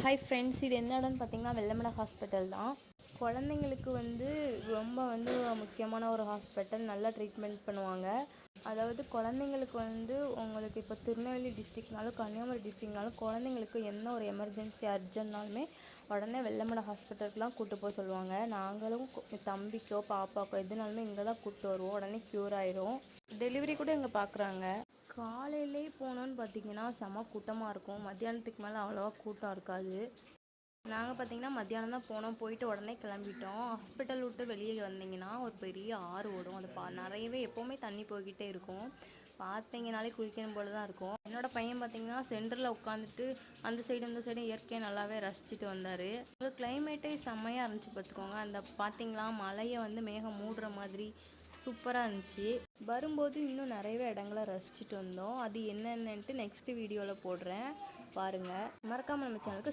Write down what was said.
Hi friends, இது எந்த இடம்னு பார்த்தீங்கன்னா வெள்ளமலை ஹாஸ்பிட்டல் தான். குழந்தைங்களுக்கு ரொம்ப முக்கியமான ஒரு ஹாஸ்பிட்டல். நல்லா ட்ரீட்மெண்ட் பண்ணுவாங்க. அதாவது குழந்தைங்களுக்கு உங்களுக்கு இப்போ திருநெல்வேலி டிஸ்ட்ரிக்னாலும் கன்னியாகுமரி டிஸ்ட்ரிக்னாலும் குழந்தைங்களுக்கு என்ன ஒரு எமர்ஜென்சி அர்ஜென்ட்னாலுமே உடனே வெள்ளமலை ஹாஸ்பிட்டலுக்குலாம் கூப்பிட்டு போக சொல்லுவாங்க. நாங்களும் தம்பிக்கோ பாப்பாக்கோ எதுனாலுமே இங்கே தான் கூப்பிட்டு வருவோம். உடனே க்யூர் ஆயிரும். டெலிவரி கூட இங்கே பார்க்குறாங்க. காலையிலே போனோன்னு பார்த்தீங்கன்னா செம கூட்டமாக இருக்கும். மத்தியானத்துக்கு மேலே அவ்வளோவா கூட்டம் இருக்காது. நாங்கள் பார்த்தீங்கன்னா மத்தியானம் தான் போனோம். போயிட்டு உடனே கிளம்பிட்டோம். ஹாஸ்பிட்டல் விட்டு வெளியே வந்தீங்கன்னா ஒரு பெரிய ஆறு ஓடும். அது நிறையவே எப்போவுமே தண்ணி போய்கிட்டே இருக்கும். பார்த்தீங்கனாலே குளிக்கணும் போல தான் இருக்கும். என்னோடய பையன் பார்த்தீங்கன்னா சென்டரில் உட்காந்துட்டு அந்த சைடு இந்த சைடு இயற்கையை நல்லாவே ரசிச்சுட்டு வந்தார். அங்கே கிளைமேட்டே செம்மையாக இருந்துச்சு பார்த்துக்கோங்க. அந்த பார்த்தீங்களா மலையை மேகம் மூடுற மாதிரி சூப்பராக இருந்துச்சு. வரும்போது இன்னும் நிறையவே இடங்களை ரசிச்சுட்டு வந்தோம். அது என்னென்னட்டு நெக்ஸ்ட் வீடியோவில் போடுறேன் பாருங்கள். மறக்காமல் நம்ம சேனலுக்கு